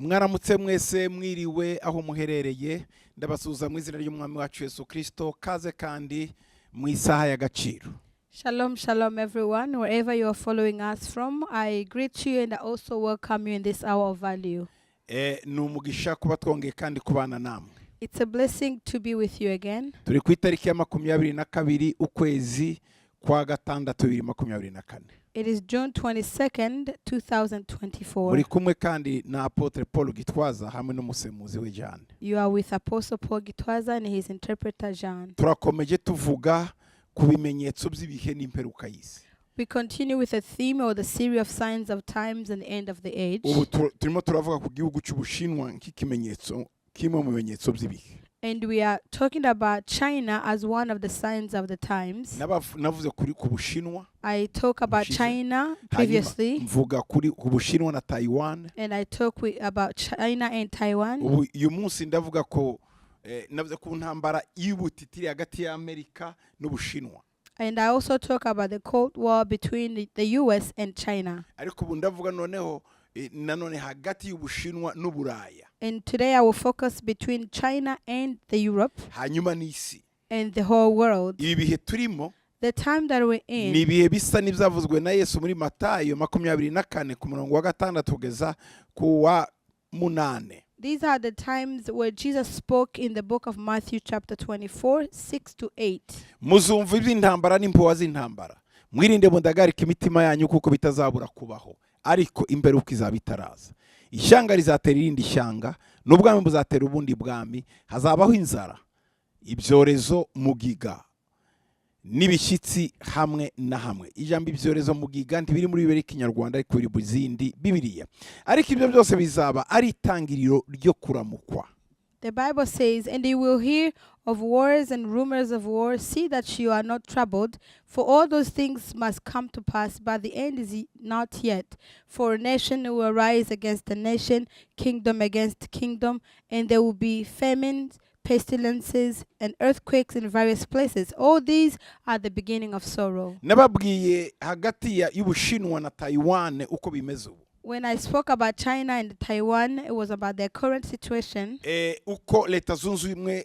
Mwaramutse mwese mwiriwe aho muherereye ndabasuza mu izina ry'umwami wacu Yesu Kristo kaze kandi mu isaha y'agaciro. Shalom, shalom everyone, wherever you are following us from. I greet you and I also welcome you in this hour of value. Numugisha kuba twongeye kandi kubana namwe. It's a blessing to be with you again. Turi ku itariki ya 22 ukwezi kwa gatandatu 2024. It is June 22nd, 2024. Muri kumwe kandi na Apotre Paul Gitwaza hamwe n'umusemuzi we Jean. You are with Apostle Paul Gitwaza and his interpreter Jean. Turakomeje tuvuga ku bimenyetso by'ibihe n'imperuka y'isi. We continue with a theme or the series of signs of times and the end of the age. Ubu turimo turavuga ku gihugu cy'Ubushinwa nk'ikimenyetso kimwe mu bimenyetso by'ibihe. And we are talking about China as one of the signs of the times. Navuze kuri ku Bushinwa. I talk about China previously. Mvuga kuri ku Bushinwa na Taiwan. And I talk about China and Taiwan. Uyu munsi ndavuga ko navuze ku ntambara y'ubutitiri hagati ya Amerika n'Ubushinwa. And I also talk about the Cold War between the US and China. Ariko ubu ndavuga noneho nanone hagati y'Ubushinwa n'Uburaya. And today I will focus between China and the Europe hanyuma n'isi and the whole world. Ibi bihe turimo The time that we're in, ni bihe bisa n'ibyavuzwe na Yesu muri Matayo 24 ku murongo wa 6 kugeza ku wa 8. These are the times where Jesus spoke in the book of Matthew chapter 24, 6 to 8. Muzumva iby'intambara n'impuha z'intambara. Mwirinde mundagarika imitima yanyu kuko bitazabura kubaho. Ariko imperuka izaba itaraza. Ishyanga rizatera irindi shyanga, n'ubwami buzatera ubundi bwami, hazabaho inzara, ibyorezo, mugiga, n'ibishyitsi hamwe na hamwe. Ijambo ibyorezo mugiga ntibiri muri Bibiliya y'Ikinyarwanda ariko biri mu zindi Bibiliya. Ariko ibyo byose bizaba ari itangiriro ryo kuramukwa. The Bible says, "And you will hear of wars and rumors of wars. See that you are not troubled, for all those things must come to pass, but the end is not yet. For a nation will arise against a nation, kingdom against kingdom, and there will be famines, pestilences, and earthquakes in various places. All these are the beginning of sorrow." Nababwiye hagati ya y'Ubushinwa na Taiwan uko bimeze ubu. When I spoke about China and Taiwan, it was about their current situation uko Leta Zunze Ubumwe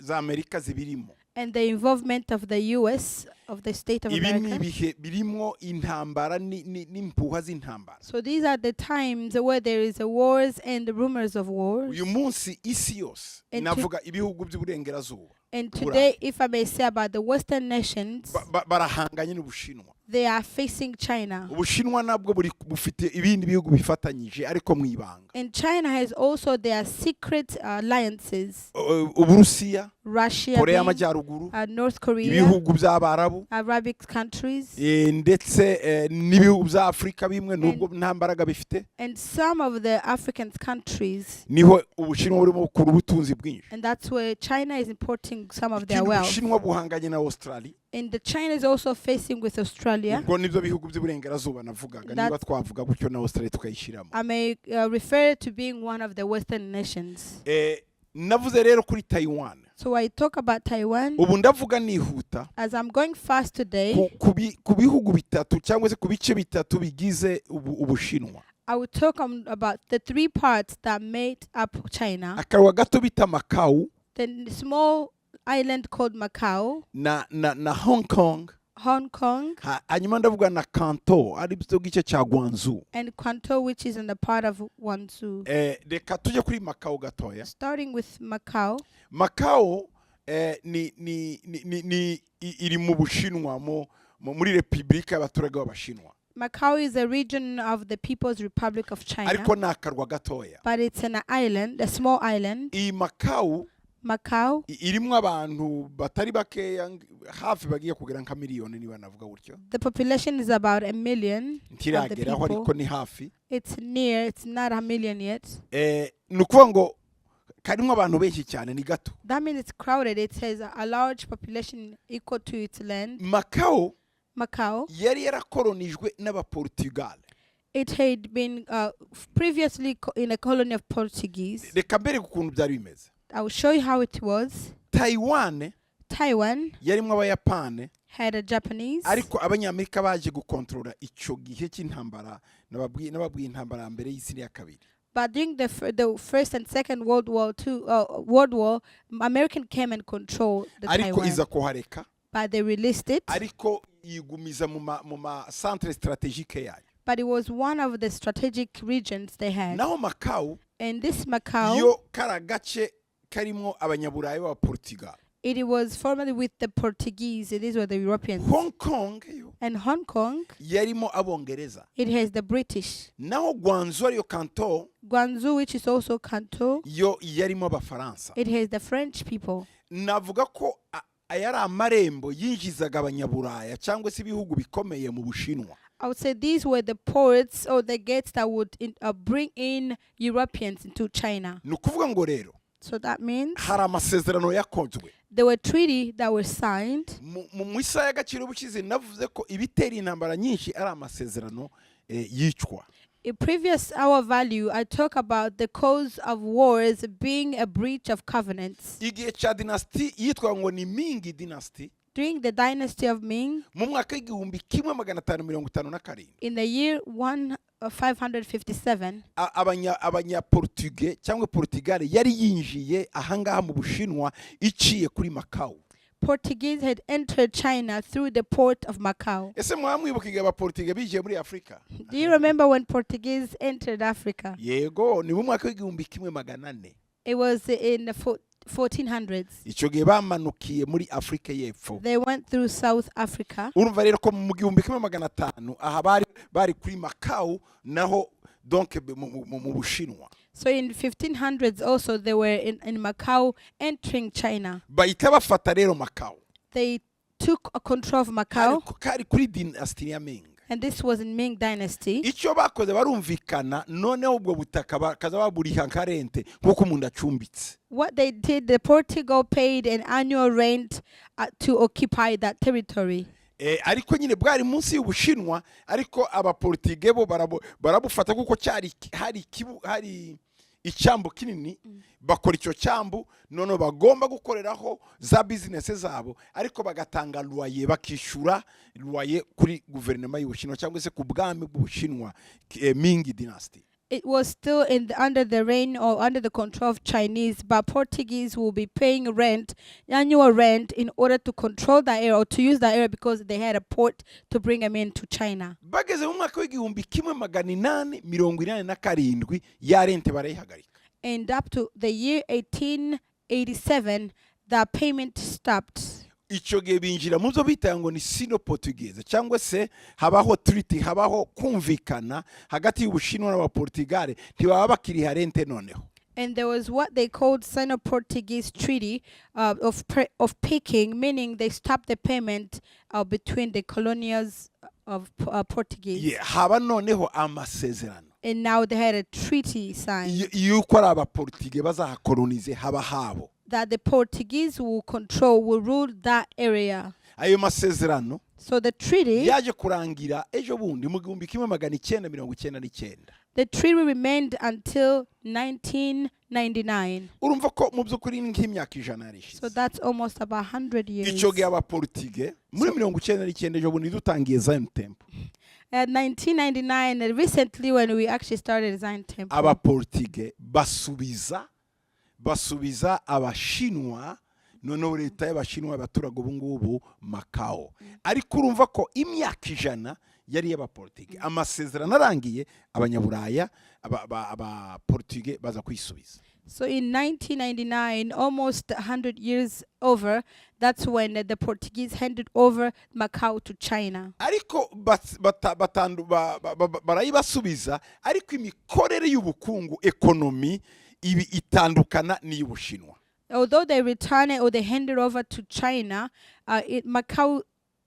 za Amerika zibirimo. and the involvement of the US, of the state of Ibi America. bihe birimo intambara n'impuha z'intambara. So these are the times where there is a wars and the rumors of wars. Uyu munsi isi yose navuga ibihugu by'uburengerazuba. And today, if I may say about the Western nations, barahanganye n'Ubushinwa. they are facing China. Ubushinwa nabwo bufite ibindi bihugu bifatanyije ariko mu ibanga. And China has also their secret alliances. Uburusiya, Russia, Korea y'Amajyaruguru, North Korea, ibihugu by'Abarabu, Arabic countries, ndetse n'ibihugu bya Afrika bimwe nubwo nta mbaraga bifite. and some of the African countries. Niho Ubushinwa burimo gukura ubutunzi bwinshi. And that's where China is importing some of their wealth. Ubushinwa buhanganye na Australia. And the China is also facing with Australia. Ubwo nibyo bihugu by'uburengerazuba navugaga niba twavuga gutyo na Australia tukayishiramo. I may refer to being one of the Western nations. Navuze rero kuri Taiwan. So I talk about Taiwan. Ubu ndavuga nihuta. As I'm going fast today, ku bihugu bitatu cyangwa se ku bice bitatu bigize Ubushinwa. I will talk about the three parts that made up China. Akarwa gato bita Macau. The small island called Macau. Na Hong Kong. Hong Kong. Hanyuma ndavuga na Kanto ari byo gice cya Guangzhou. And Kanto, which is in the part of Guangzhou. Reka tujye kuri Macau gatoya. Starting with Macau. Macau ni iri mu Bushinwa muri Repubulika y'Abaturage b'Abashinwa. Macau is a region of the People's Republic of China. Ariko ni akarwa gatoya. But it's an island, a small island. Iyi Macau irimo abantu batari bakeya hafi bagiye kugera nka miliyoni niba navuga gutyo. The population is about 1 million of the people. Ariko ni hafi. It's near, it's not 1 million yet. Nukuvuga ngo karimo abantu benshi cyane ni gato. That means it's crowded. It has a large population equal to its land. Macau yari yarakolonijwe n'Abaportugal. It had been previously in a colony of Portuguese. Reka mbere ukuntu byari bimeze. I will show you how it was. Taiwan yarimo Abayapani had a Japanese. Ariko abanyamerika baje gukontrola icyo gihe cy'intambara nababwiye intambara mbere y'isi ya kabiri. But during the First and Second World War, American came and controlled the ariko Taiwan. iza kuhareka But they released it. ariko yigumiza mu ma centre stratégique yayo. But it was one of the strategic regions they had. Naho Macau And this Macau, yo karagace karimo abanyaburayi ba Portugal. it was formerly with the Portuguese. These were the Europeans. Hong Kong yo And Hong Kong, yarimo abongereza. it has the British. Naho Guangzhou ariyo Canton Guangzhou, which is also Canton, yo yarimo abafaransa. it has the French people. Navuga ko ayari amarembo yinjizaga abanyaburaya cyangwa se ibihugu bikomeye mu Bushinwa. I would say these were the ports or the gates that would bring in Europeans into China. Ni ukuvuga ngo rero So that means hari amasezerano yakozwe. there were treaties that were signed. Mu isaha y'agaciro bushize navuze ko ibitera intambara nyinshi ari amasezerano yicwa. In previous hour value, I talk about the cause of wars being a breach of covenants. Igihe cha dynasty yitwa ngo ni Ming dynasty During the dynasty of Ming, mu mwaka w'igihumbi kimwe magana atanu mirongo itanu na karindwi in the year 557, abanyaportuge cyangwa Portugal yari yinjiye ahangaha mu Bushinwa iciye kuri Macau. Portuguese had entered China through the port of Macau. Ese mwamwibukiga abaportuge bijiye muri Afrika? Do you remember when Portuguese entered Africa? Yego, ni mu mwaka w'igihumbi kimwe magana ane. It was in the 1400s. Icyo gihe bamanukiye muri Afrika y'Epfo. They went through South Africa. Urumva rero ko mu gihumbi kimwe magana atanu aha bari kuri Macau naho donc mu Bushinwa. So in 1500s also they were in Macau entering China. Bahita bafata rero Macau. They took control of Macau. Kari kuri dynasty ya Ming. And this was in Ming Dynasty. Icyo bakoze barumvikana noneho ubwo butaka bakaza baburiha nka rente nkuko umuntu acumbitse. What they did, the Portugal paid an annual rent to occupy that territory. Ariko nyine bwari munsi y'Ubushinwa ariko abaportuge bo barabufata kuko hari icyambu kinini bakora icyo cyambu none bagomba gukoreraho za business zabo ariko bagatanga loyer bakishura loyer kuri guverinoma y'Ubushinwa cyangwa se ku bwami bw'Ubushinwa Ming dynasty. It was still under the reign or under the control of Chinese, but Portuguese will be paying annual rent in order to control the area or to use the area because they had a port to bring them into China. Bageze mu mwaka w'igihumbi kimwe magana inani mirongo inani na karindwi ya rente barayihagarika. And up to the year 1887, the payment stopped. Icyo gihe binjira mu byo bita ngo ni Sino-Portuguese cyangwa se habaho treaty, habaho kumvikana hagati y'Ubushinwa n'Abaportugal ntibaba bakiriha rente noneho. And there was what they called Sino-Portuguese Treaty of Peking, meaning they stopped the payment between the colonials of Portuguese. Haba noneho amasezerano. And now they had a treaty signed. Yuko ari Abaportuge bazahakolonize haba habo. That the Portuguese will rule that area. Ayo masezerano. So the treaty. Yaje kurangira ejo bundi mu gihumbi kimwe magana icyenda mirongo icyenda n'icyenda. The treaty remained until 1999. Urumva ko mu by'ukuri nk'imyaka ijana yarishize. So that's almost about 100 years. Icyo gihe Abaportuge muri mirongo icyenda n'icyenda ejo bundi dutangiye Zion Temple. At 1999, recently when we actually started Zion Temple. Abaportuge basubiza Abashinwa noneho leta y'Abashinwa abaturaga ubu ngubu Macau. Ariko urumva ko imyaka ijana yari y'Abaportuge. Amasezerano arangiye abanyaburaya Abaportuge baza kwisubiza. So in 1999, almost 100 years over, that's when the Portuguese handed over Macau to China. Ariko barayibasubiza ariko imikorere y'ubukungu economy ibi itandukana n'iy'Ubushinwa. Although they returned it or they handed over to China,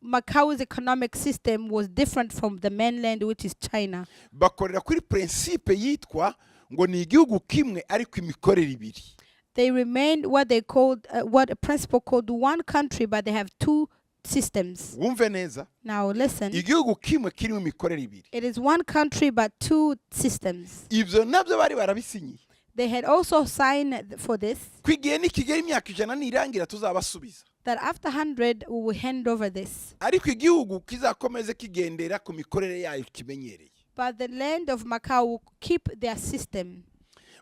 Macau's economic system was different from the mainland, which is China. Bakorera kuri principe yitwa ngo ni igihugu kimwe ariko imikorere ibiri. They remained what they called what a principle called one country, but they have two systems. Wumve neza. Now listen. Igihugu kimwe kirimo imikorere ibiri. It is one country but two systems. Ibyo nabyo bari barabisinyiye. They had also signed for this. Kwigiye nikigera imyaka ijana nirangira tuzabasubiza. That after 100 we will hand over this. Ariko igihugu kizakomeze kigendera ku mikorere yayo kimenyereye. But the land of Macau will keep their system.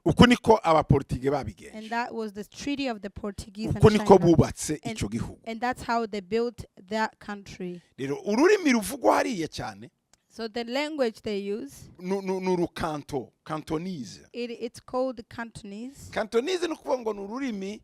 uko niko abaportige babigenje And that was the treaty of the Portuguese and uko niko China. bubatse ico gihugu And that's how they built that country. rero ururimi ruvugwa hariya cyane So the language they use, nurukanto cantonese it's called Cantonese. cantonese ni ukuvuga ngo ni ururimi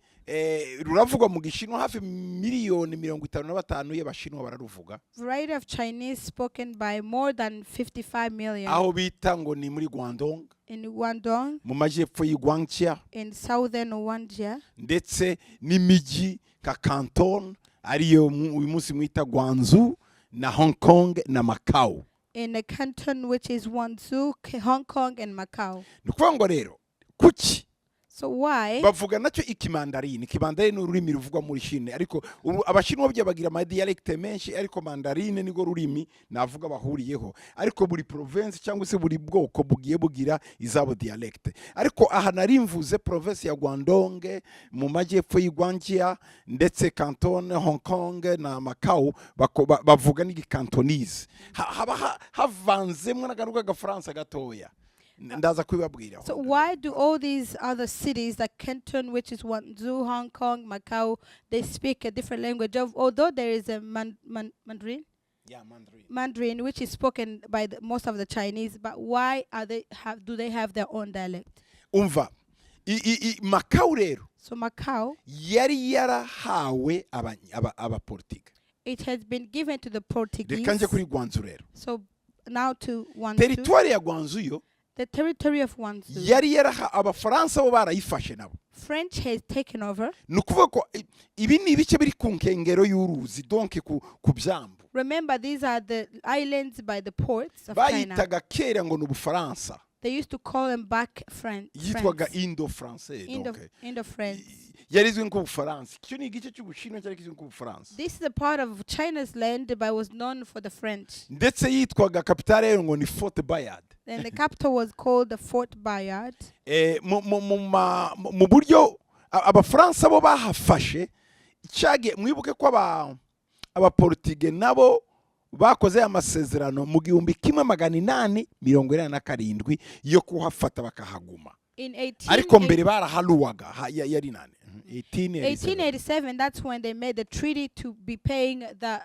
ruravugwa mu gishinwa hafi miliyoni 55 y'abashinwa bararuvuga. Variety of Chinese spoken by more than 55 million. Aho bita ngo ni muri Guangdong, in Guangdong, mu majyepfo y'Wanghia, in southern Wanghia, ndetse n'imijyi ka Canton ariyo uyu munsi mwita Guangzhou na Hong Kong na Macau. in a canton which is Guangzhou, Hong Kong and Macau. Ni ukuvuga ngo rero kuki So why? bavuga nacyo ikimandarini. Ikimandarini ni ururimi ruvugwa muri Chine, ariko abashinwa byo bagira ama dialecte menshi, ariko mandarine nigo rurimi navuga bahuriyeho, ariko buri province cyangwa se buri bwoko bugiye bugira izabo dialecte. Ariko aha nari mvuze province ya Guangdong mu majyepfo y'Wanghia ndetse Canton, Hong Kong na Macau bavuga n'igikantonese, haba havanzemo n'agaruka gafaransa gatoya. So why do all these other cities like Canton, which is Guangzhou, Hong Kong, Macau, they speak a different language? Although there is a Mandarin? Yeah, Mandarin. Mandarin, which is spoken by most of the Chinese, but why do they have their own dialect? Umva, Macau rero. So Macau, yari yarahawe abaportuga. It has been given to the Portuguese. Reka nje kuri Guangzhou rero. So now to Guangzhou. Territoire ya Guangzhou yo. The territory of Guangzhou. Yari yaraha abafaransa bo barayifashe nabo. French has taken over. Nukuvuga ko ibi ni ibice biri ku nkengero y'uruzi, donc ku byambu. Remember, these are the islands by the ports of China. Bayitaga kera ngo n'ubufaransa. They used to call them back French. Yitwaga Indo-Français. Indo-France. Yarizwe nk'ubufaransa. Icyo ni igice cy'Ubushinwa cyari kizwe nk'ubufaransa. This is a part of China's land, but was known for the French. Ndetse yitwaga kapitale ngo ni Fort Bayard. And the capital was called the Fort Bayard. Mu buryo abafaransa bo bahafashe cyage mwibuke ko abaportuge nabo bakoze amasezerano mu 1847 yo kuhafata bakahaguma. Ariko mbere barahaluwaga yari nane 1887. That's when they made the treaty to be paying the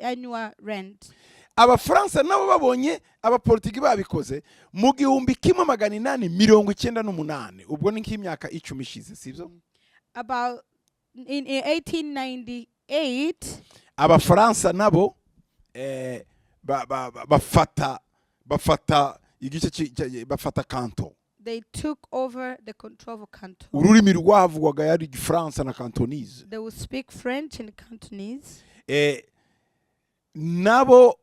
annual rent. Abafaransa nabo babonye abaportugi babikoze mu 1898 ubwo ni nk'imyaka 10 ishize sibyo. About in 1898 abafaransa nabo bafata igice bafata Canton. They took over the control of Canton. Ururimi rwavugwaga yari Igifaransa na Cantonese. They would speak French and Cantonese. Nabo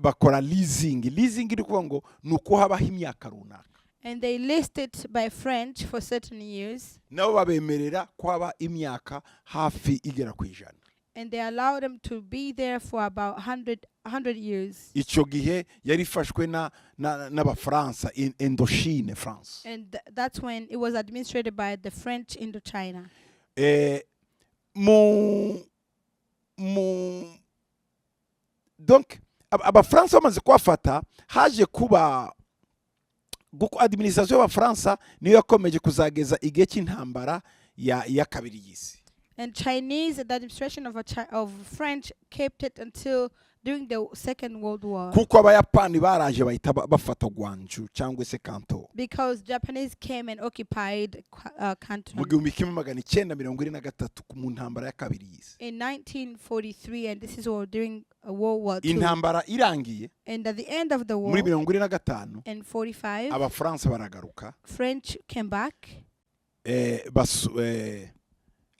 bakora leasing iri kuvuga ngo nuko habaho imyaka runaka. And they listed by French for certain years. Nabo babemerera kwaba imyaka hafi igera ku ijana. And they allowed them to be there for about 100 years. Icyo gihe yari fashwe n'abafaransa in Indochine, France. And that's when it was administrated by the French Indochina. Donc abafaransa bamaze kuhafata haje kuba administration y'abafaransa niyo yakomeje kuzageza igihe cy'intambara ya kabiri y'isi. And Chinese, the administration of French kept it until during the Second World War. Kuko abayapani baraje bahita bafata Guangzhou cyangwa se Canton. Because Japanese came and occupied Canton. Mu 1943 mu ntambara ya kabiri y'isi. In 1943, and this is all during World War II. Intambara irangiye. And at the end of the war. Muri 1945. In 45. Abafaransa baragaruka. French came back.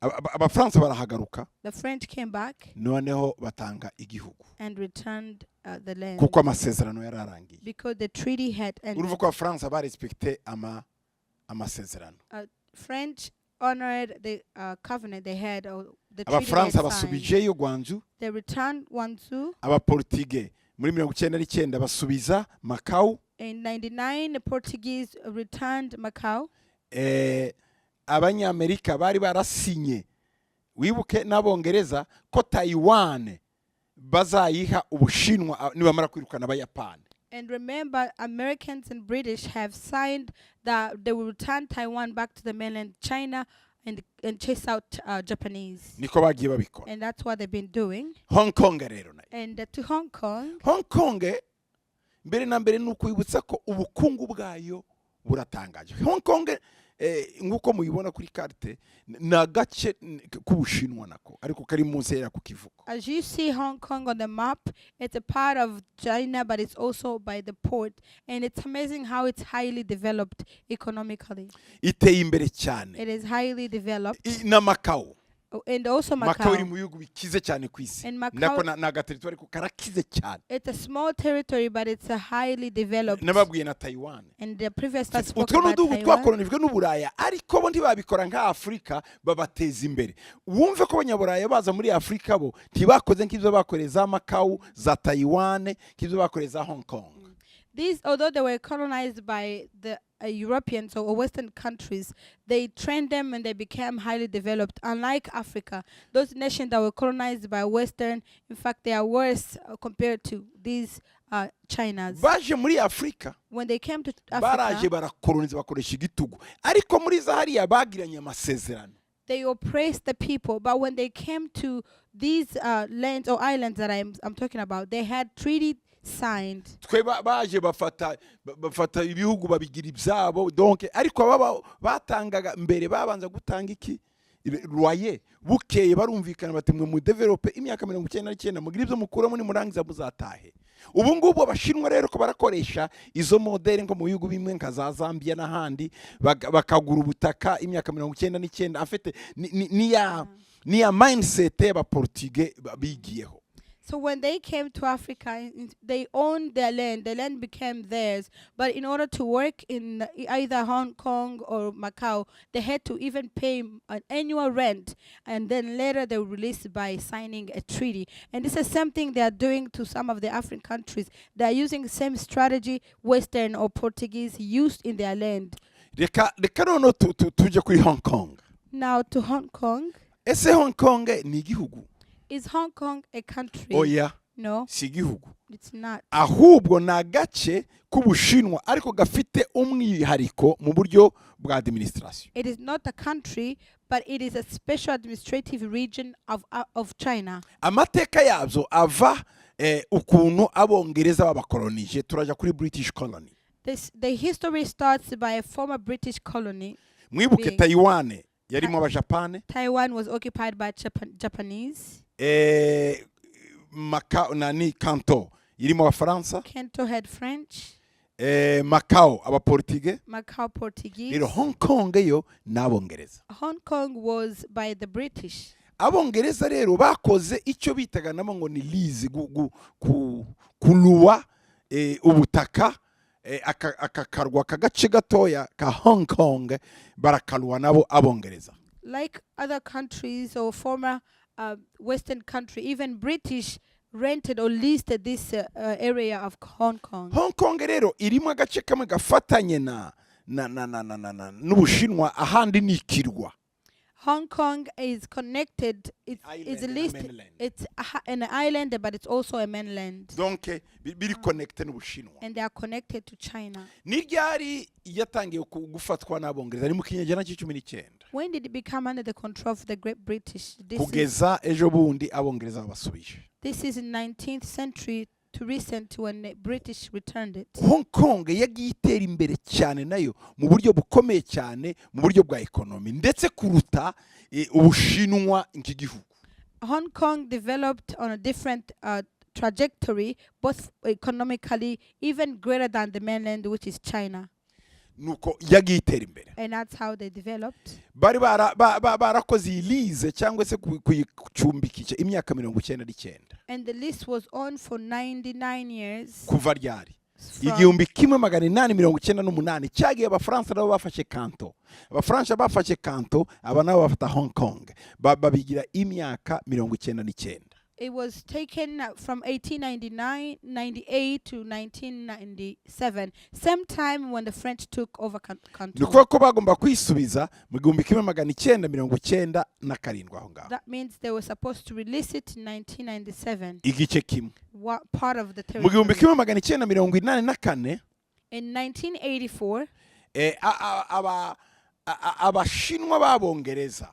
Abafaransa barahagaruka. The French came back. Noneho batanga igihugu. And returned the land. Kuko amasezerano yararangiye. Because the treaty had ended. Uruvuga ko Abafaransa barespecte amasezerano. French honored the covenant they had, or the treaty Abafaransa they basubijeyo Guangzhou. They returned Guangzhou. Abaportuge muri 1999 basubiza Macau. In 99, the Portuguese returned Macau. Abanyamerika bari barasinye wibuke n'abongereza ko Taiwan bazayiha Ubushinwa nibamara kwirukana Abayapani. And remember, Americans and British have signed that they will return Taiwan back to the mainland China and chase out Japanese. niko bagiye babikora. And that's what they've been doing. Hong Kong rero nayo, And to Hong Kong, Hong Kong mbere na mbere ni ukwibutsa ko ubukungu bwayo buratangaje. Hong Kong nguko muyibona kuri carte na gace k'Ubushinwa nako ariko kari munsi ya ku kivuko. as you see Hong Kong on the map, it's a part of China, but it's also by the port. And it's amazing how it's highly developed economically. Iteye imbere cyane. It is highly developed. Na Macau. And also Macau iri Macau. mu bihugu bikize cyane ku isi. And Macau- Nako na gateritoire ko karakize cyane. It's a small territory, but it's a highly developed. Nababwiye na Taiwan. And the previous that spoke Utwo about n'uduhugu Taiwan. twakolonijwe n'Uburaya ariko bo ntibabikora nka Afrika babateza imbere. Wumve ko abanyaburaya baza muri Afrika bo ntibakoze nk'ibyo bakoreye za Macau, za Taiwan, nk'ibyo bakoreye za Hong Kong. These, although they were colonized by the Europeans or Western countries, they trained them and they became highly developed. Unlike Africa, those nations that were colonized by Western, in fact, they are worse compared to these Chinas. Baje muri Afrika When they came to baraje Africa, barakoloniza bakoresha igitugu ariko muri za hariya bagiranye amasezerano. they oppressed the people. But when they came to these lands or islands that I'm talking about, they had treaty signed. Twe baje bafata ibihugu babigira ibyabo donc ariko baba batangaga mbere babanza gutanga iki royer bukeye barumvikana bati mwe mu develope imyaka 99 mugira ibyo mukuramo ni murangiza muzatahe. Ubu ngubu abashinwa rero ko barakoresha izo modeli ngo mu bihugu bimwe nka za Zambia n'ahandi bakagura ubutaka imyaka 99 afite ni ya mindset y'aba Portuguese bigiyeho. So when they came to Africa, they owned their land. The land became theirs. But in order to work in either Hong Kong or Macau, they had to even pay an annual rent. And then later they were released by signing a treaty. And this is something they are doing to some of the African countries. They are using the same strategy Western or Portuguese used in their land. Reka noneho tuje kuri Hong Kong. Now to Hong Kong. Ese Hong Kong ni igihugu? Is Hong Kong a country? Oya. No. Si igihugu. It's not. Ahubwo na gace k'Ubushinwa ariko gafite umwihariko mu buryo bwa administration. It is not a country, but it is a special administrative region of China. Amateka yabyo ava ukuntu abongereza babakolonije turaja kuri British colony. The history starts by a former British colony. Mwibuke Taiwan yarimo abajapane. Taiwan was occupied by Japanese. Macau nani Kanto irimo abafaransa. Kanto had French. Macau aba Portuguese. Macau Portuguese. Rero Hong Kong yo n'abongereza. Hong Kong was by the British. Abongereza rero bakoze icyo bitaga namo ngo ni lease kuluwa ubutaka akakarwa kagace gatoya ka Hong Kong barakalwa nabo abongereza. Like other countries or former Western country, even British rented or leased this area of Hong Kong. Hong Kong rero irimo agace kamwe gafatanye na n'Ubushinwa ahandi nikirwa. Hong Kong is connected. It's listed. It's an island, but it's also a mainland. Donc biri connected n'Ubushinwa. And they are connected to China. Ni ryari yatangiye gufatwa n'abongereza ni mu kinyejana c'19. When did it become under the control of the Great British? Kugeza ejo bundi abongereza babasubije. This is in 19th century to recent when the British returned it. Hong Kong yagiye itera imbere cyane nayo mu buryo bukomeye cyane mu buryo bwa economy ndetse kuruta Ubushinwa nk'igihugu. Hong Kong developed on a different trajectory, both economically, even greater than the mainland, which is China. Nuko yagiye itera imbere. And that's how they developed. Bari barakoze ilize cyangwa se kucumbikije imyaka 99. And the list was on for 99 years. Kuva ryari? 1898 cyagiye abafaransa nabo bafashe Kanto. Abafaransa bafashe Kanto aba nabo bafata Hong Kong. Babigira imyaka 99. It was taken from 1898 to 1997, same time when the French took over Canton. Nuko ko bagomba kwisubiza mu 1997 aho ngaho. That means they were supposed to release it in 1997. Igice kimwe. what part of the mu gihumbi territory. kimwe magana icyenda mirongo inani na kane In 1984, abashinwa b'abongereza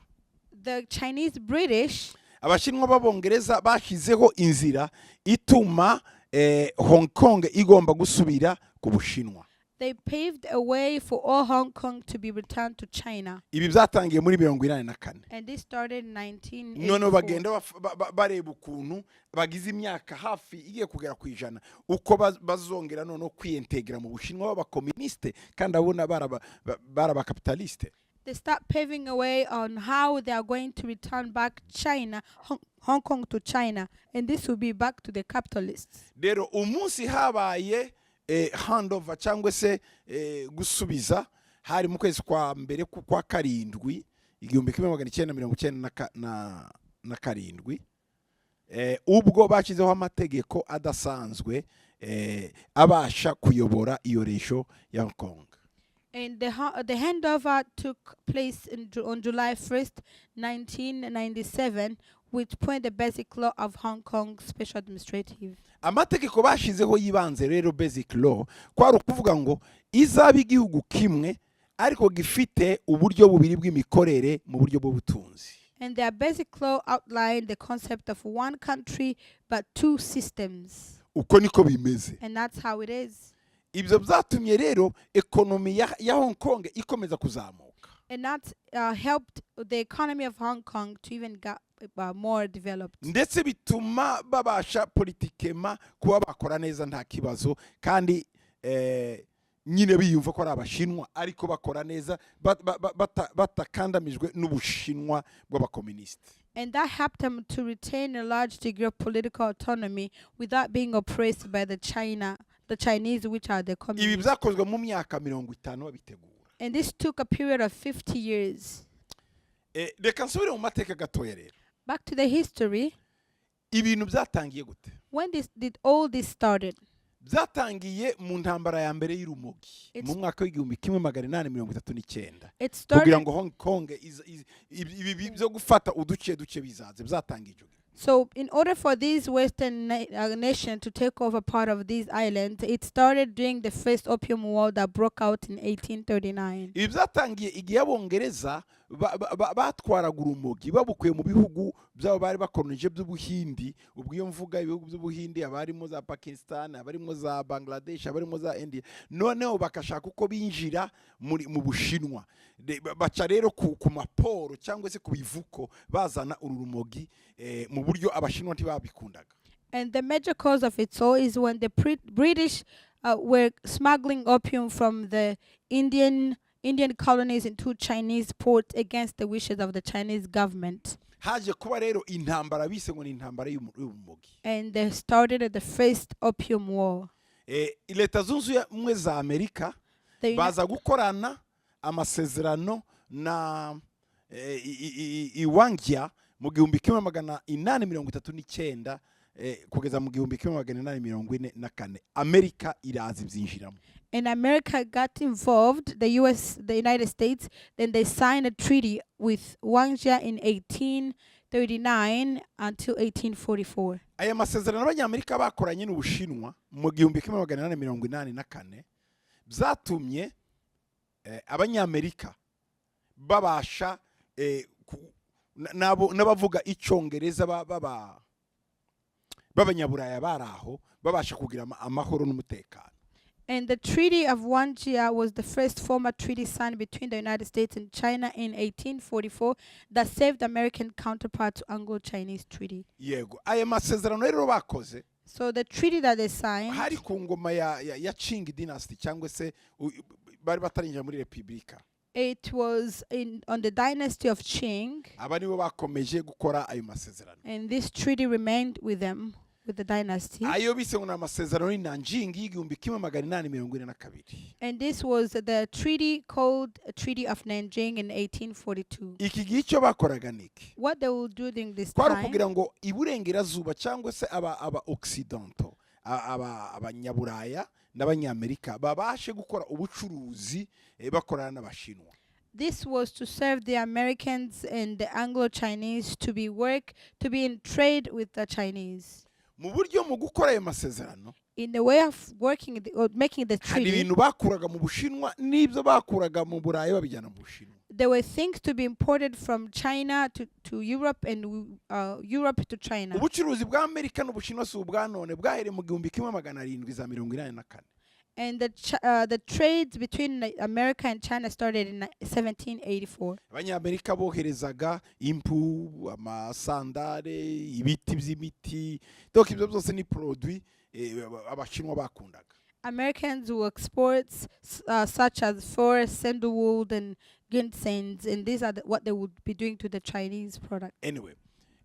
the Chinese British abashinwa b'abongereza bashyizeho inzira ituma Hong Kong igomba gusubira ku bushinwa. they paved a way for all Hong Kong to be returned to China. Ibi byatangiye muri mirongo inani na kane. And this started in Noneho 1984. bagenda bareba ukuntu bagize imyaka hafi igiye kugera ku ijana uko bazongera noneho kwiyentegera mu bushinwa b'abakomuniste kandi abona barabakapitaliste. They start paving a way on how they are going to return back China, Hong Kong to China, and this will be back to the capitalists. Rero umunsi habaye handover cyangwa se gusubiza hari mu kwezi kwa mbere kwa karindwi igihumbi kimwe magana icyenda mirongo icyenda na karindwi, ubwo bashyizeho amategeko adasanzwe abasha kuyobora iyo rejo ya Hong Kong. And the handover took place on July 1st, 1997, which point the basic law of Hong Kong Special Administrative. Amategeko bashizeho yibanze rero basic law kwari ukuvuga ngo izaba igihugu kimwe ariko gifite uburyo bubiri bw'imikorere mu buryo bw'ubutunzi. And their basic law outlined the concept of one country but two systems. Uko niko bimeze. And that's how it is. Ibyo byatumye rero ekonomi ya Hong Kong ikomeza kuzamuka. And that helped the economy of Hong Kong to even get more developed. Ndetse bituma babasha politikema kuba bakora neza nta kibazo kandi nyine biyumva ko ari abashinwa ariko bakora neza batakandamijwe n'ubushinwa bw'abakomuniste. And that helped them to retain a large degree of political autonomy without being oppressed by the Chinese, which are the Ibi communists. byakozwe mu myaka 50 babitegura. And this took a period of 50 years. Reka nsubire mu mateka gatoya rero. Back to the history. Ibintu byatangiye gute? When did all this started? Byatangiye mu ntambara ya mbere y'urumogi mu mwaka w'igihumbi kimwe magana inani mirongo itatu n'icyenda kugira ngo Hong Kong ibi byo gufata uduce bizaze byatangiye icyo. So in order for these Western nation to take over part of these islands, it started during the first Opium War that broke out in 1839. Ibi byatangiye igihe abongereza batwaraga urumogi babukuye mu bihugu byabo bari bakolonije by'ubuhindi. Ubwo iyo mvuga ibihugu by'ubuhindi abarimo za Pakistan, abarimo za Bangladesh, abarimo za India, noneho bakashaka uko binjira mu bushinwa. Baca rero ku maporo cyangwa se ku bivuko bazana urumogi mu buryo abashinwa ntibabikundaga. And the major cause of it all is when the British were smuggling opium from the Indian colonies into Chinese ports against the wishes of the Chinese government. Haje kuba rero intambara bise ngo ni intambara y'urumogi. And they started the first Opium War. Leta zunze ubumwe za Amerika baza gukorana amasezerano na Wanghia mu gihumbi kimwe magana inani mirongo itatu n'icyenda kugeza mu gihumbi kimwe magana inani mirongo ine na kane. Amerika iraza ibyinjiramo. And America got involved, the United States, then they signed a treaty with Wanghia in 1839 until 1844. Aya masezerano abanyamerika bakoranye n'Ubushinwa mu gihumbi kimwe magana inani mirongo inani na kane byatumye abanyamerika babasha n'abavuga icyongereza b'abanyaburaya baraho babasha kugira amahoro n'umutekano. And the Treaty of Wanghia was the first formal treaty signed between the United States and China in 1844 that saved American counterpart to Anglo-Chinese Treaty. Yego, aya masezerano rero bakoze. So the treaty that they signed, hari ku ngoma ya Qing dynasty cyangwa se bari batarinjira muri republika. it was on the dynasty of Qing. Aba nibo bakomeje gukora ayo masezerano. And this treaty remained with them, with the dynasty. Ayo bise ngo amasezerano y'Nanjing y'igihumbi kimwe magana inani mirongo ine na kabiri. And this was the treaty called Treaty of Nanjing in 1842. Iki gihe icyo bakoraga niki? What they will do during this Kwari time, kugira ngo iburengerazuba cyangwa se aba occidental abanyaburaya n'abanyamerika babashe gukora ubucuruzi bakorana n'abashinwa. this was to serve the Americans and the Anglo-Chinese to be in trade with the Chinese. mu buryo mu gukora ayo masezerano in the way of working or making the hari treaty, ibintu bakuraga mu Bushinwa n'ibyo bakuraga mu Burayi babijyana mu Bushinwa. there were things to be imported from China to Europe and Europe to China. Ubucuruzi bwa Amerika n'Ubushinwa si ubwa none bwahereye mu 1784. And the trades between America and China started in 1784. Abanyamerika boherezaga impu, amasandare, ibiti by'imiti, donc ibyo byose ni produit abashinwa bakundaga. Americans will export such as forest, sandalwood, and ginseng, and these are what they would be doing to the Chinese product. Anyway,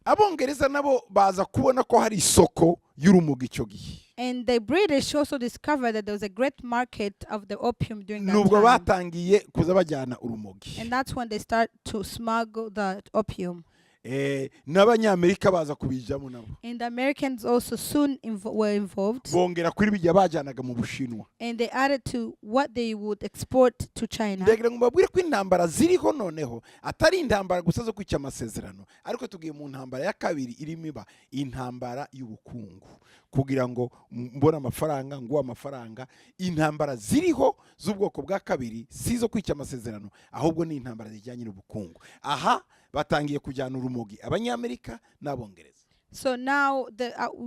Abongereza nabo baza kubona ko hari isoko y'urumogi icyo gihe. And the British also discovered that there was a great market of the opium during that Nubwo time. batangiye kuza bajyana urumogi. And that's when they start to smuggle the opium. N'abanyamerika baza kubijyamo nabo. And the Americans also soon were involved. Bongera kuri bijya bajyanaga mu Bushinwa. And they added to what they would export to China. Ndagira ngo mbabwire ko intambara ziriho noneho atari intambara gusa zo kwica amasezerano, ariko tugiye mu ntambara ya kabiri irimo iba intambara y'ubukungu, kugira ngo mbona amafaranga ngo amafaranga. Intambara ziriho z'ubwoko bwa kabiri si zo kwica amasezerano, ahubwo ni intambara zijyanye n'ubukungu. Aha batangiye kujyana urumogi Abanyamerika n'Abongereza. So now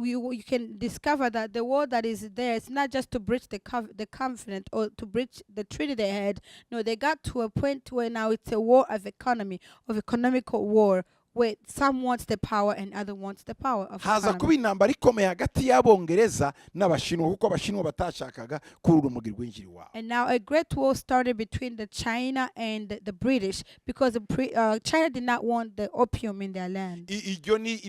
you can discover that the war that is there is not just to breach the covenant or to breach the treaty they had. No, they got to a point where now it's a war of economy, of economical war, where some wants the power and other wants the power of haza economy. kuba intambara ikomeye hagati y'Abongereza n'Abashinwa, kuko Abashinwa batashakaga kuri urumogi rwinjira iwabo. And now a great war started between the China and the British, because China did not want the opium in their land. Iryo ni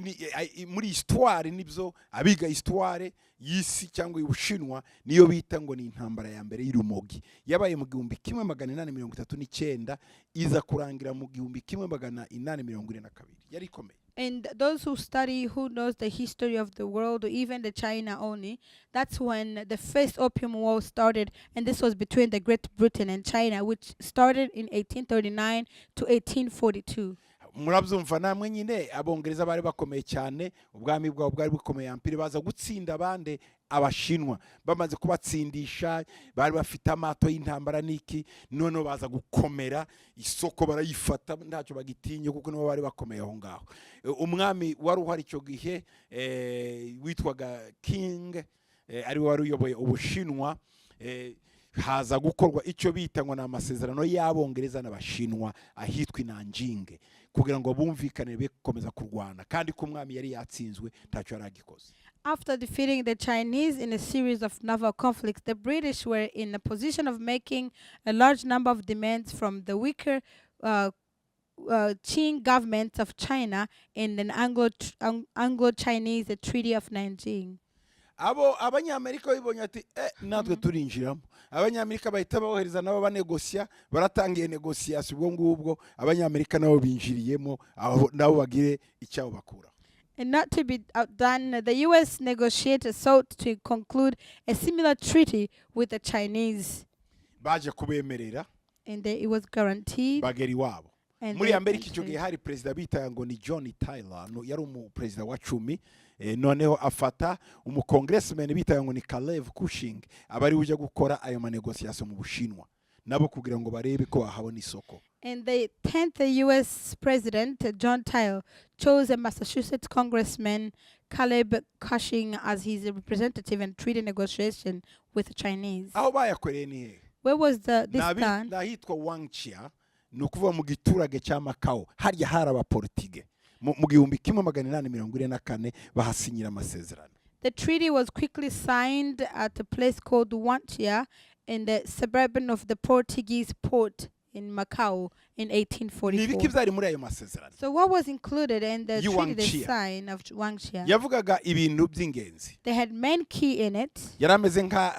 muri histoire nibyo abiga histoire y'isi cyangwa y'Ubushinwa niyo bita ngo ni intambara ya mbere y'urumogi, yabaye mu 1839 iza kurangira mu 1842. Yari ikomeye. And those who study, who knows the history of the world, or even the China only, that's when the first Opium Wars started, and this was between the Great Britain and China, which started in 1839 to 1842. Murabyumva namwe nyine Abongereza bari bakomeye cyane, ubwami bwabo bwari bukomeye, ampire baza gutsinda abande Abashinwa, bamaze kubatsindisha bari bafite amato y'intambara niki, none baza gukomera isoko barayifata ntacyo bagitinye kuko nibo bari bakomeye aho ngaho. Umwami wari uhari icyo gihe witwaga King, ari wari uyoboye Ubushinwa, haza gukorwa icyo bita ngo n'amasezerano y'Abongereza n'Abashinwa ahitwa Nanjing, kugira ngo bumvikane be gukomeza kurwana, kandi ko umwami yari yatsinzwe ntacyo yaragikoze. After defeating the Chinese in a series of naval conflicts, the British were in a position of making a large number of demands from the weaker Qing government of China in an Anglo-Chinese Treaty of Nanjing. Abanyamerika bibonye ati natwe turinjiramo. Abanyamerika bahita bohereza nabo banegosya, baratangiye negociation ubwo ngubwo Abanyamerika nabo binjiriyemo, nabo bagire icyabo bakura. And not to be outdone, the U.S. negotiators sought to conclude a similar treaty with the Chinese. Baje kubemerera. And it was guaranteed. Bageri wabo. Muri Amerika icyo gihe hari president bita ngo ni John Tyler, no yari president wa 10, noneho afata congressman bita ngo ni Caleb Cushing, abari uje gukora ayo manegociation mu Bushinwa nabo kugira ngo barebe ko bahabona isoko. And the 10th U.S. President, John Tyler, chose a Massachusetts Congressman, Caleb Cushing, as his representative in treaty negotiation with the Chinese. Aho bayakoreye ni he? Where was this done? Nahitwa Wanghia, nukuva mu giturage cya Macau, harya haraba Portuguese. Mu 1844 bahasinyira amasezerano. The treaty was quickly signed at a place called Wanghia in the suburban of the Portuguese port in Macau in 1844. So what was included in the treaty they signed of Wanghia? Yavugaga ibintu by'ingenzi. They had main key in it. Yarameze nka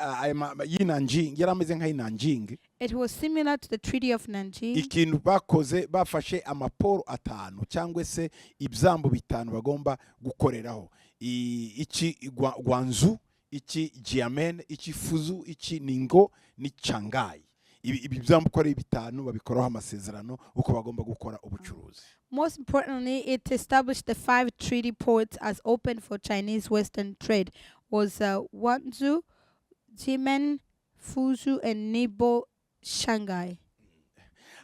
Nanjing. It was similar to the Treaty of Nanjing. Ikintu bakoze bafashe amaporo 5 cyangwa se ibyambo 5 bagomba gukoreraho. Iki Guangzhou, iki Xiamen, iki Fuzhou, iki Ningbo ni Shanghai. ibi byambuko ari bitanu babikoraho amasezerano uko bagomba gukora ubucuruzi. Most importantly, it established the 5 treaty ports as open for Chinese Western trade. Was Wanzhou, Ximen, Fuzhou, and Nibo, Shanghai.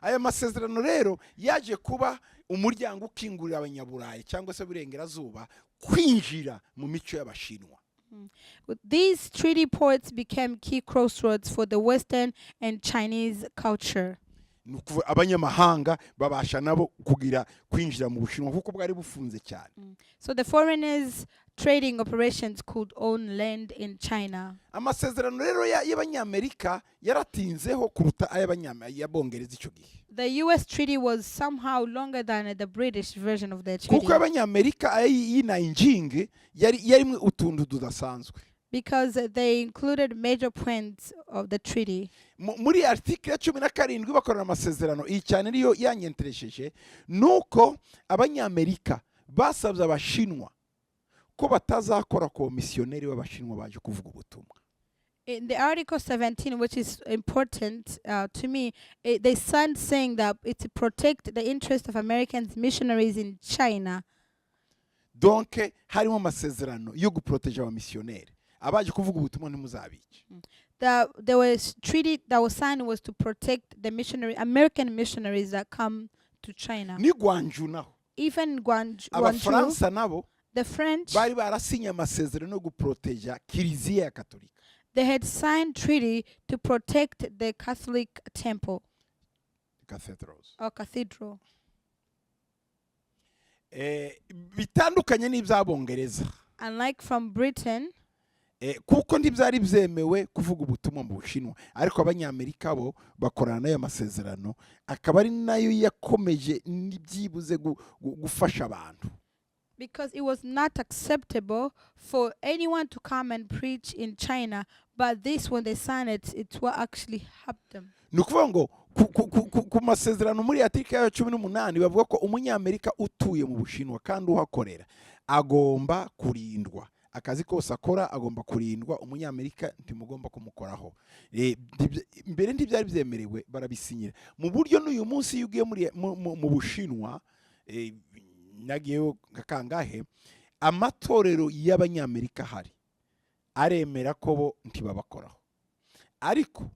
Aya masezerano rero yaje kuba umuryango ukingurira abanyaburayi cyangwa se burengerazuba kwinjira mu mico y'abashinwa. These treaty ports became key crossroads for the Western and Chinese culture. Abanyamahanga babasha nabo kugira kwinjira mu Bushinwa kuko bwari bufunze cyane. So the foreigners trading operations could own land in China. Amasezerano rero y'abanyamerika yaratinzeho kuruta ay'abongereza icyo gihe. The US treaty was somehow longer than the British version of the treaty. Kuko abanyamerika y'inayinjing yarimwe utuntu tudasanzwe. Because they included major points of the treaty. Muri article ya 17 bakorana amasezerano iyi cyane niyo yanyenteresheje nuko abanyamerika basabye abashinwa ko batazakora ko missionary w'abashinwa baje kuvuga ubutumwa. In the article 17, which is important to me, they signed saying that it's to protect the interest of American missionaries in China. Donc harimo amasezerano yo guproteja aba missionary abaje kuvuga ubutumwa ntimuzabice. There was treaty that was signed was to protect the American missionaries that come to China. Ni Guangzhou naho. Even Guangzhou. Abafaransa nabo the French. bari barasinye amasezerano yo guproteja kiliziya ya Katolika. They had signed treaty to protect the Catholic temple. Cathedrals. Or cathedral. Bitandukanye n'iby'abongereza. Unlike from Britain. Kuko ntibyari byemewe kuvuga ubutumwa mu Bushinwa ariko abanyamerika bo bakorana n'ayo masezerano akaba ari nayo yakomeje n'ibyibuze gufasha abantu. Because it was not acceptable for anyone to come and preach in China, but this, when they signed it, it's what actually helped them. Nukuvuga ngo ku masezerano muri article ya 18 bavuga ko umunyamerika utuye mu Bushinwa kandi uhakorera agomba kurindwa. Akazi kose akora agomba kurindwa, umunyamerika ntimugomba kumukoraho. Mbere ntibyari byemerewe barabisinyira. Mu buryo n'uyu munsi yugiye mu Bushinwa nagiyeyo kangahe amatorero y'abanyamerika hari aremera ko bo ntibabakoraho. Ariko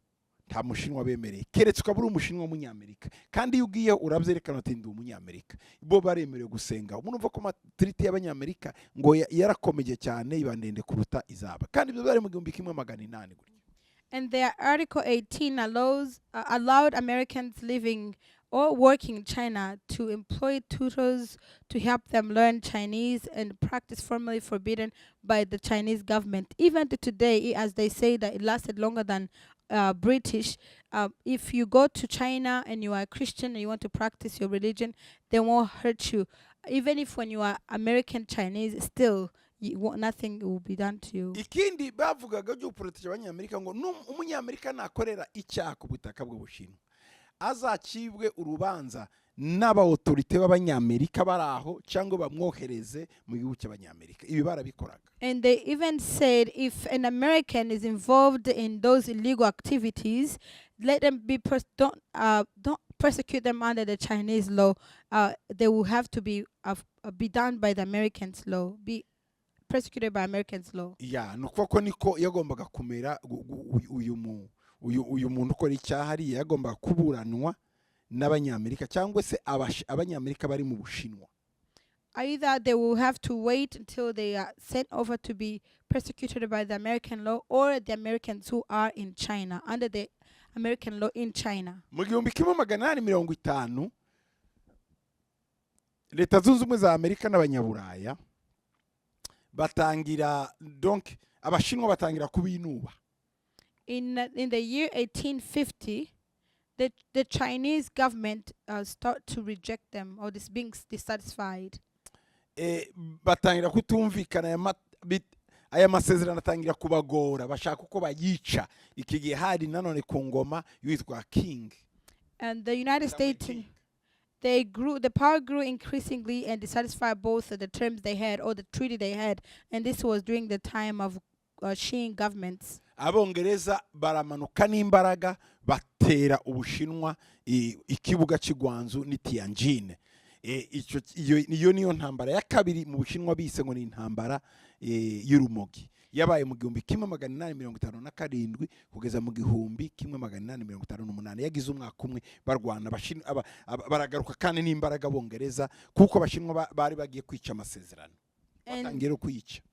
nta mushinwa bemereye keretse ukabura umushinwa w'umunyamerika kandi iyo ugiye urabyerekana ati ndi umunyamerika bo baremerewe gusenga. Umuntu ko treaty y'abanyamerika ngo yarakomeje cyane ibandende kuruta izaba kandi ibyo bari mu 1800. And their Article 18 allowed Americans living or working in China to employ tutors to help them learn Chinese and practice formally forbidden by the Chinese government. Even to today, as they say that it lasted longer than British, if you go to China and you are a Christian and you want to practice your religion, they won't hurt you. Even if when you are American Chinese, still nothing will be done to you. Ikindi bavugaga byo protege abanyamerika ngo umunyamerika nakorera icyaha ku butaka bw'Ubushinwa azacibwe urubanza n'aba autorite b'abanyamerika baraho cyangwa bamwohereze mu gihugu cy'abanyamerika. Ibi barabikoraga. And they even said if an American is involved in those illegal activities, let them be don't persecute them under the Chinese law. They will have to be done by the Americans' law. Be persecuted by Americans' law. Yeah, nuko niko yagombaga kumera uyu muntu ukora icyaha ari yagombaga kuburanwa n'abanyamerika cyangwa se abanyamerika bari mu Bushinwa. Either they will have to wait until they are sent over to be persecuted by the American law, or the Americans who are in China under the American law in China. Mu 1850 Leta Zunze Ubumwe za Amerika n'abanyaburaya batangira donc abashinwa batangira kubinuba. In the year 1850, the Chinese government start to reject them or being dissatisfied. Batangira kutumvikana aya masezerano atangira kubagora bashaka uko bayica. Iki gihe hari nanone ku ngoma yitwa king. And the United States, the power grew increasingly and dissatisfied both the terms they had or the treaty they had, and this was during the time of Qing governments. abongereza baramanuka n'imbaraga batera ubushinwa ikibuga cy'igwanzu ni Tianjin. Iyo niyo ntambara ya kabiri mu bushinwa bise ngo ni intambara y'urumogi yabaye mu 1857 kugeza mu 1858 yagize umwaka umwe barwana baragaruka kandi n'imbaraga bongereza kuko abashinwa bari bagiye kwica amasezerano.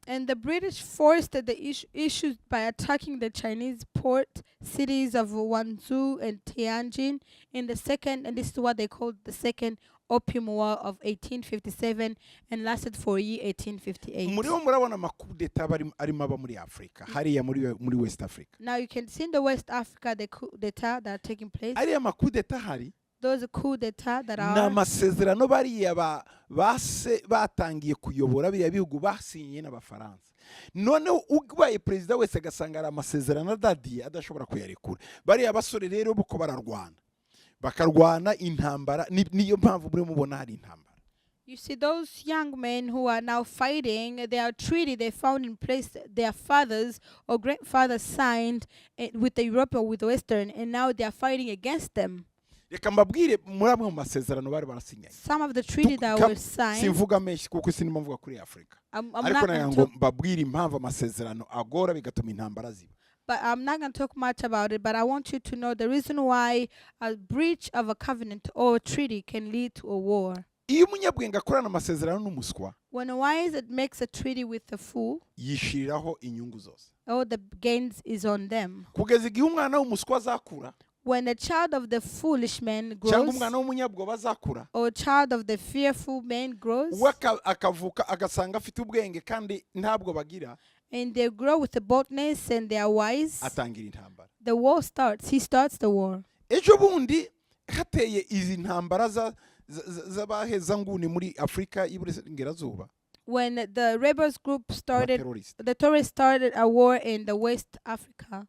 And the British forced the issues by attacking the Chinese port cities of Wanzhou and Tianjin in the second, and this is what they called the second Opium War of 1857 and lasted for a year 1858. Murabona amakudeta arimo aba muri Africa hariya muri West Africa. Now you can see in the West Africa the coup d'etat that are taking place. Ariya makudeta hari those coup d'etat that are n'amasezerano bariya batangiye kuyobora biriya bihugu basinye n'abafaransa. None ubaye president wese agasanga ari amasezerano adadiye adashobora kuyarekura. Bariya basore rero buko bakarwana intambara niyo mpamvu muri mubona hari intambara. You see those young men who are now fighting, their treaty they found in place, their fathers or grandfathers signed with the Europe or with the Western, and now they are fighting against them. Reka mbabwire muri amwe mu masezerano bari barasinyanye. Some of the treaty that were signed. Simvuga menshi kuko sinimo mvuga kuri Africa. Ariko nango mbabwire impamvu amasezerano agora bigatuma intambara ziba. But I'm not going to talk much about it, but I want you to know the reason why a breach of a covenant or a treaty can lead to a war. Iyo umunyabwenge akorana amasezerano n'umuswa, when a wise makes a treaty with a fool, yishiriraho inyungu zose. All the gains is on them. Kugeza igihe umwana w'umuswa azakura, when a child of the foolish man grows, cyangwa umwana w'umunyabwoba azakura, or a child of the fearful man grows, akavuka agasanga afite ubwenge kandi ntabwo bagira, and they grow with the boldness and they are wise, atangira intambara. The war starts. He starts the war. Ejo bundi hateye izi ntambara z'abaheza nguni muri Afrika y'Iburengerazuba. When the rebels group started, the terrorists started a war in the West Africa.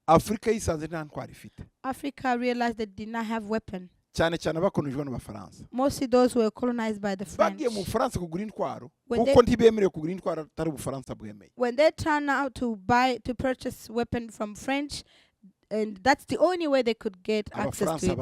Africa yisanze nta ntwari ifite. Africa realized they did not have weapon. Cyane cyane bakonejwe n'abafaransa. Mostly those were colonized by the French. Bagiye mu Faransa kugura intwaro kuko ntibemerewe kugura intwaro atari ubufaransa bwemeye. When they turned out to purchase weapon from French, and that's the only way they could get access to it.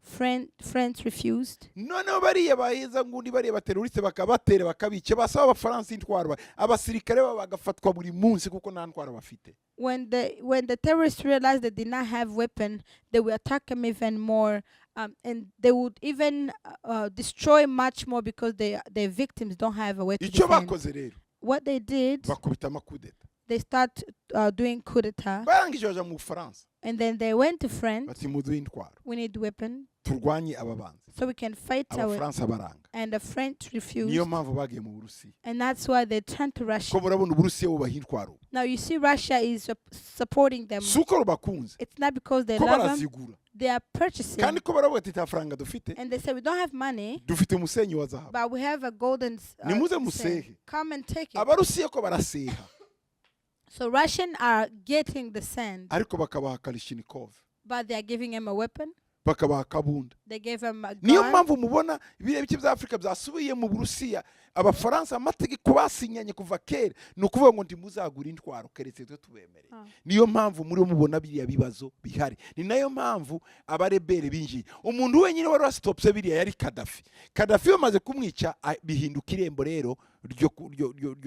Friends refused. No, bariya baheza ngundi bariya bateroriste bakabatera bakabice basaba abafaransa intwaro abasirikare bagafatwa buri munsi kuko nta ntwaro bafite. When the terrorists realized they did not have weapon, they would attack them even more, and they would even destroy much more because their victims don't have a way to defend. What they did, they start doing coup d'etat. And then they went to France. We need weapon. So we can fight our. And the French refused. And that's why they turned to Russia. Now you see Russia is supporting them. It's not because they love them. They are purchasing. And they say we don't have money, but we have a golden sand. Come and take it. So Russians are getting the sand, but they are giving him a weapon. They gave him a gun. Niyo mpamvu mubona ibire bike bya Afrika byasubiye mu Burusiya abafaransa amategeko basinyanye kuva kera nukuvuga ngo ndimuzagura intwaro keretse twe tubemere. Niyo mpamvu muri mubona biriya bibazo bihari. Ni nayo mpamvu abarebere binjiye. Umuntu wenyine wari stopse biriya yari Gaddafi yamaze kumwica bihinduka irembo rero ryo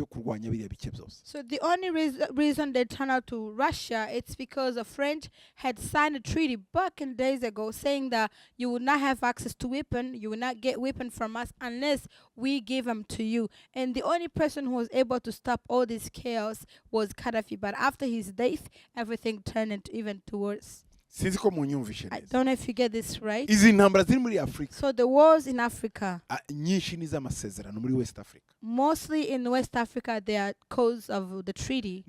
kurwanya biriya bike byose. So the only reason they turned out to Russia, it's because the French had signed a treaty back in days ago saying that you will not have access to weapon, you will not get weapon from us unless we give them to you. And the only person who was able to stop all this chaos was Gaddafi. But after his death, everything turned even towards. I don't know if you get this right. So the wars in Africa, mostly in West Africa, they are cause of the treaty.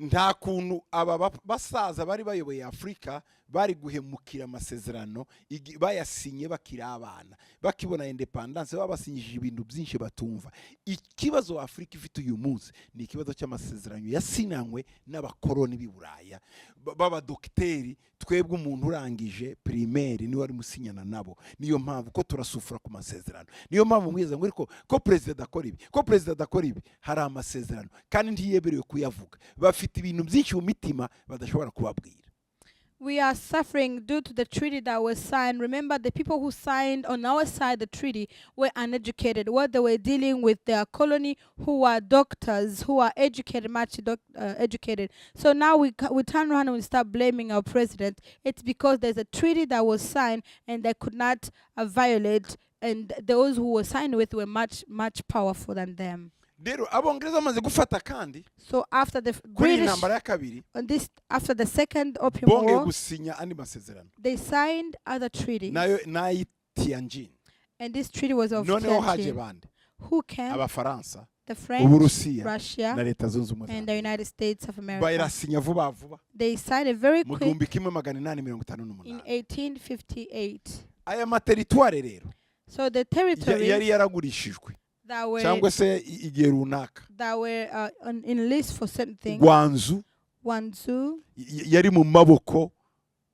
Bari guhemukira amasezerano bayasinye bakira abana bakibona independence babasinyije ibintu byinshi batumva. Ikibazo Afrika ifite uyu munsi ni ikibazo cy'amasezerano yasinanywe n'abakoloni b'Iburaya baba dokteri twebwe umuntu urangije primaire ni wari musinyana nabo. Niyo mpamvu ko turasufura ku masezerano. Niyo mpamvu mwiza ngo ko president akora ibi ko president badakora ibi hari amasezerano kandi ntiyeberewe kuyavuga bafite ibintu byinshi mu mitima badashobora kubabwira. We are suffering due to the treaty that was signed. Remember, the people who signed on our side the treaty were uneducated. What they were dealing with their colony, who are doctors, who are educated, much educated. So now we turn around and we start blaming our president. It's because there's a treaty that was signed and they could not violate, and those who were signed with were much powerful than them. Rero abongereza bamaze gufata kandi So after the kuri British, intambara ya kabiri after the second Opium bongeye War, gusinya andi masezerano they signed other treaties. nayo n'ay'Tianjin. And this treaty was of Noneho haje Tianjin. bande Who came? abafaransa The French, Uburusiya Russia, na leta zunze ubumwe and the United States of America. bayirasinya vuba They signed it very mu quick 1858. in 1858. Aya materitware rero So the yari territories yaragurishijwe that were cyangwa se igihe runaka. in list for certain things, Guangzhou Wanzhou, yari mu maboko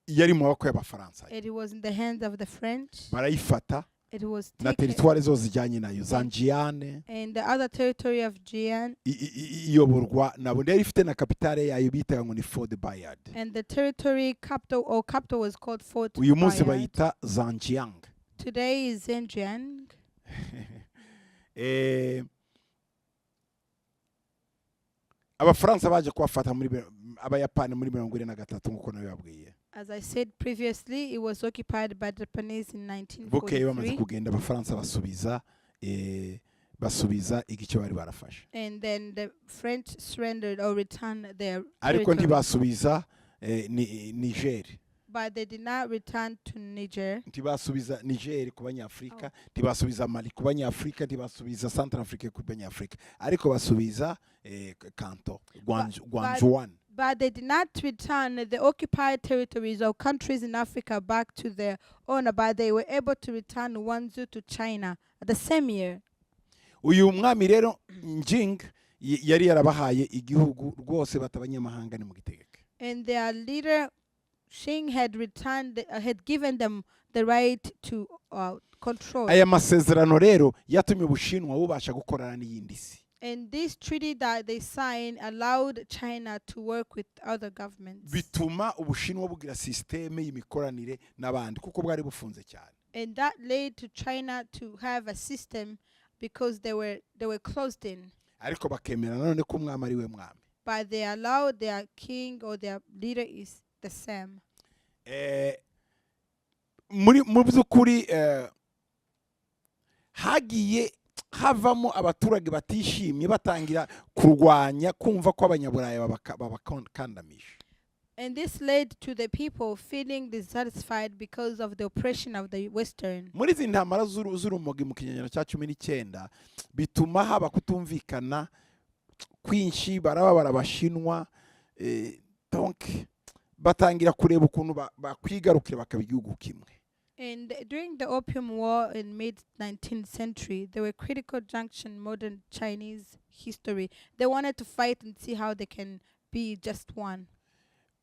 y'abafaransa, it was in the hands of the French. barayifata It was na taken, teritware zose zijyanye nayo Zanjiane and the other territory of Jian, iyoborwa nabo yari ifite na kapitale yayo bitaga ngo ni Fort Bayard. and the territory capital was called Fort Uyu munsi Bayard. bayita Zhejiang. Today is Xinjiang. Abafaransa baje kubafata muri abayapani muri 1943 nkuko nabibabwiye. As I said previously, it was occupied by the Japanese in Bukeye bamaze 1943, kugenda abafaransa basubiza igice bari barafashe, and then the French surrendered or returned their ariko territory. ntibasubiza Niger, But they did not return to Niger. ntibasubiza Niger ku banyafrika, ntibasubiza Mali ku banyafrika, ntibasubiza Central Africa ku banyafrika, ariko basubiza Kanto Guangzhou. But they did not return the occupied territories or countries in Africa back to their owner, but they were able to return Wanzhou to China the same year. Uyu mwami rero Njing yari yarabahaye igihugu rwose batabanyamahanga ni mu gitegeke. And their leader Xing had given them the right to control. Aya masezerano rero yatumye Ubushinwa bubasha gukorana n'iyindi si. And this treaty that they signed allowed China to work with other governments. Bituma Ubushinwa bugira systeme y'imikoranire n'abandi kuko bwari bufunze cyane. And that led to China to have a system because they were closed in. Ariko bakemera none ko umwami ari we mwami. But they allowed their king or their leader is the same. Mu by'ukuri hagiye havamo abaturage batishimye batangira kurwanya kumva ko abanyaburayi babakandamisha. And this led to the people feeling dissatisfied because of the oppression of the Western. Muri izi ntambara z'urumogi mu kinyejana cya 19 bituma haba kutumvikana kwinshi, barababara Abashinwa, donc batangira kureba ukuntu bakwigarukira bakaba igihugu kimwe. And during the Opium War in mid-19th century, there were critical junction in modern Chinese history. They wanted to fight and see how they can be just one.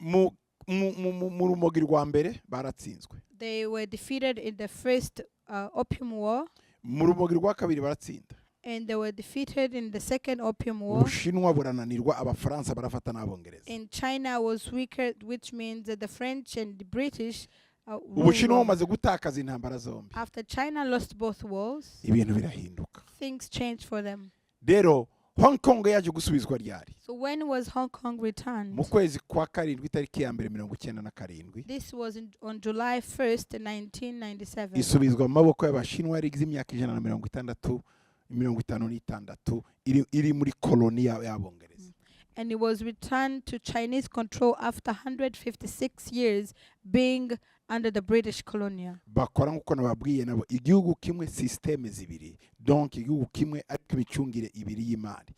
Mu rumogi rwa mbere baratsinzwe. They were defeated in the first Opium War. Mu rumogi rwa kabiri baratsinda. And they were defeated in the second Opium War. Ubushinwa burananirwa, Abafaransa barafata n'Abongereza. And China was weaker, which means that the French and the British Ubushinwa bumaze gutakaza intambara zombi. after China lost both wars, Ibintu birahinduka. things changed for them. Rero Hong Kong yaje gusubizwa ryari? So when was Hong Kong returned? Mu kwezi kwa karindwi tariki ya mbere 1997. This was on July 1st, 1997. Isubizwa mu maboko y'Abashinwa yari igize imyaka 156 iri muri colonial y'Abongereza. And it was returned to Chinese control after 156 years being under the British colonial. Bakora nkuko nababwiye nabo igihugu kimwe systeme zibiri, donc igihugu kimwe ariko imicungire ibiri y'imari,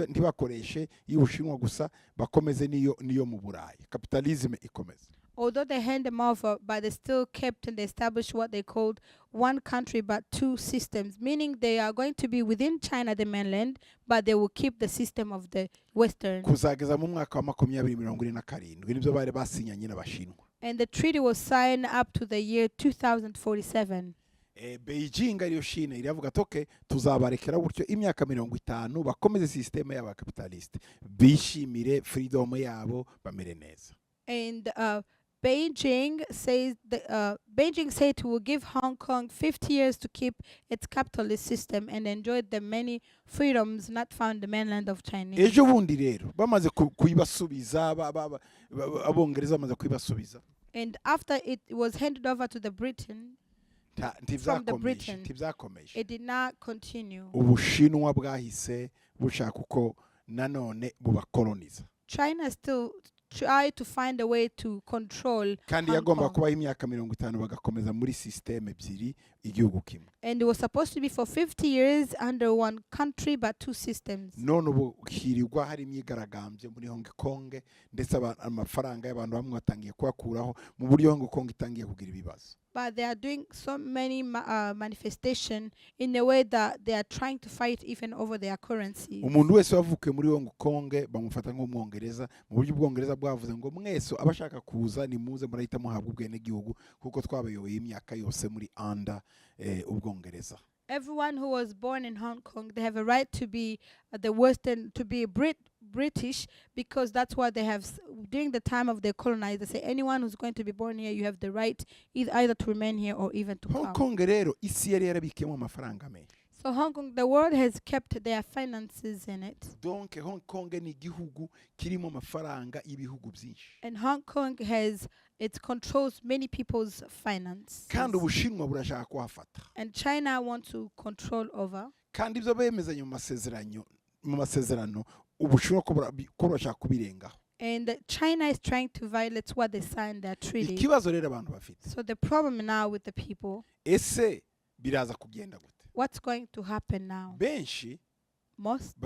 ntibakoreshe y'Ubushinwa gusa, bakomeze niyo mu Burayi, capitalism ikomeze. Although they hand them over, but they still kept and established what they called one country but two systems, meaning they are going to be within China, the mainland, but they will keep the system of the Western. Kuzageza mu mwaka wa 2047 nibyo bari basinyanye n'Abashinwa. And the treaty was signed up to the year 2047. Beijing ariyo China iravuga ati okay tuzabarekera gutyo imyaka 50 bakomeze systeme y'abakapitaliste bishimire freedom yabo bamere neza. And Beijing said it will give Hong Kong 50 years to keep its capitalist system and enjoy the many freedoms not found in the mainland of China. Ejo bundi rero bamaze kuyibasubiza abongereza bamaze kuyibasubiza. And after it was handed over to the Britain, it did not continue. Ubushinwa bwahise bushaka uko nanone bubakoloniza. China still try to find a way to control kandi yagomba kubaho imyaka 50 bagakomeza muri system ebyiri igihugu kimwe. And it was supposed to be for 50 years under one country but two systems. None ubu hirirwa hari imyigaragambye muri Hong Kong ndetse amafaranga y'abantu bamwe batangiye kwakuraho mu buryo Hong Kong itangiye kugira ibibazo. But they are doing so many manifestation in a way that they are trying to fight even over their currency. Umuntu wese wavuke muri Hong Kong bamufata nk'umwongereza mu buryo ubwongereza bwavuze ngo mwese abashaka kuza ni muze murahita muhabwa ubwene gihugu kuko twabayoboye imyaka yose muri under ubwongereza. Everyone who was born in Hong Kong, they have a right to be the Western, to be British, because that's what they have during the time of their colonizers. They say anyone who's going to be born here, you have the right either to remain here or even to Hong come. Kong rero isi yari yarabikiyemo amafaranga menshi. So Hong Kong, the world has kept their finances in it. Donc Hong Kong ni igihugu kirimo amafaranga y'ibihugu byinshi. And Hong Kong it controls many people's finance. Kandi Ubushinwa burashaka kuhafata. And China wants to control over. Kandi ibyo bemezanye mu masezerano Ubushinwa ko burashaka kubirengaho. And China is trying to violate what they signed their treaty. Ikibazo rero abantu bafite. So the problem now with the people. Ese biraza kugenda gute? What's going to happen now? Benshi Most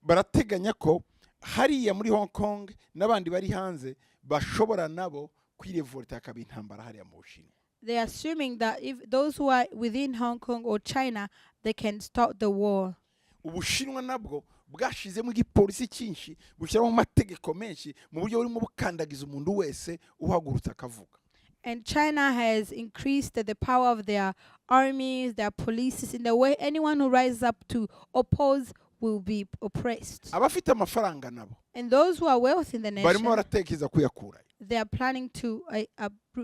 barateganya ko hariya muri Hong Kong n'abandi bari hanze bashobora nabo kwirevolta akaba intambara hariya mu Bushinwa. They are assuming that if those who are within Hong Kong or China, they can start the war. Ubushinwa nabwo bwashizemo igipolisi cyinshi bushyiramo amategeko menshi mu buryo burimo bukandagiza umuntu wese uhagurutse akavuga. And China has increased the power of their armies, their police, in the way anyone who rises up to oppose will be oppressed. Abafite amafaranga nabo. And those who are wealthy in the nation, barimo baratekereza kuyakura. They are planning to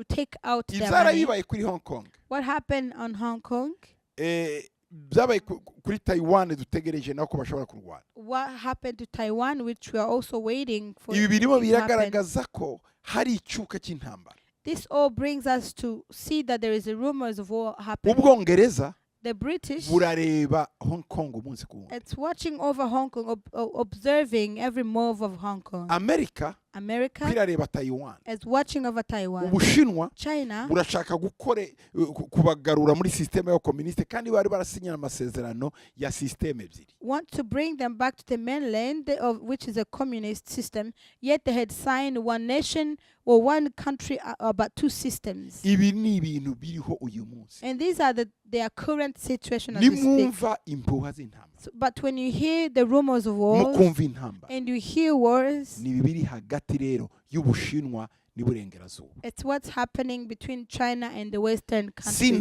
take out their money. money. Kuri Hong Kong. What happened on Hong Kong? Byabaye kuri Taiwan dutegereje nako bashobora kurwana. What happened to Taiwan, which we are also waiting for. Ibi birimo biragaragaza ko hari icyuka cy'intambara. This all brings us to see that there is a rumors of war happening. Ubwongereza the British burareba Hong Kong umunsi ku wundi. It's watching over Hong Kong, observing every move of Hong Kong. America birareba Taiwan. Is watching over Taiwan. Ubushinwa China burashaka kubagarura muri systeme yo communiste kandi bari barasinyana amasezerano ya systeme ebyiri. Want to bring them back to the mainland, of which is a communist system, yet they had signed one nation or one country, but two systems. Ibi ni ibintu biriho uyu munsi. And these are their current situation as we speak. But when you hear the rumors of wars and you hear wars, it's what's happening between China and the Western countries.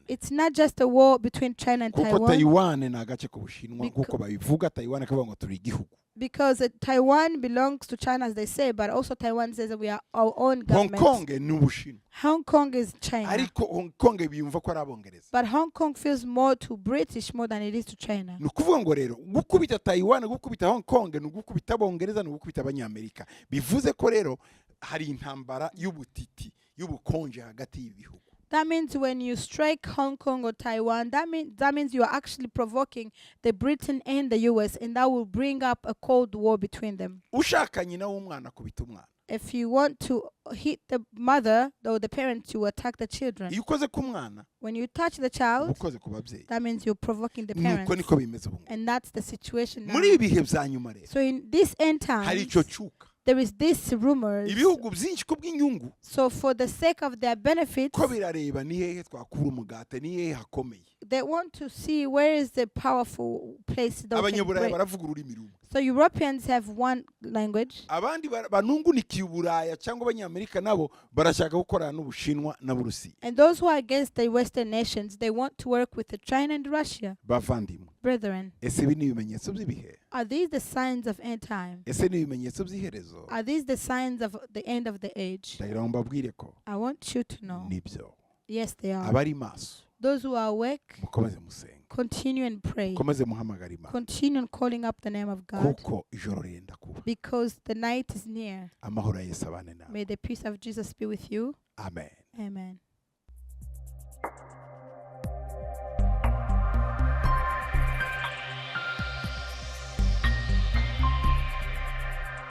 It's not just a war between China and Taiwan. Because Taiwan belongs to China, as they say, but also Taiwan says that we are our own government. Hong Kong is China. But Hong Kong feels more to British more than it is to China. Gukubita Taiwan, gukubita Hong Kong, gukubita Abongereza, gukubita Abanyamerika. Bivuze ko rero hari intambara y'ubutiti, y'ubukonje hagati y'ibihugu. That means when you strike Hong Kong or Taiwan, that means you are actually provoking the Britain and the US, and that will bring up a cold war between them. If you want to hit the mother or the parents, you attack the children. When you touch the child, that means you're provoking the parents. And that's the situation now. So in this end time, there is this rumors. So for the sake of their benefit, they want to see where is the powerful place that we can abanyaburaya break. baravuga ururimi rumwe, So Europeans have one language, abandi banungunikiye uburaya cyangwa abanyamerika nabo barashaka gukorana n'Ubushinwa n'Aburusiya. and those who are against the Western nations, they want to work with the China and Russia. Bavandimwe, Brethren, ese ibi ni ibimenyetso by'ibihe? are these the signs of end time? Ese ni ibimenyetso by'iherezo? Are these the signs of the end of the age? ndagira ngo mbabwire ko I want you to know. nibyo. Yes, they are. Abari maso Those who are awake, mukomeze musenga, continue and pray. mukomeze muhamagara Imana, Continue on calling up the name of God, kuko ijoro rirenda kuba. because the night is near. Amahoro ya Yesu abane nawe. May the peace of Jesus be with you. Amen. Amen.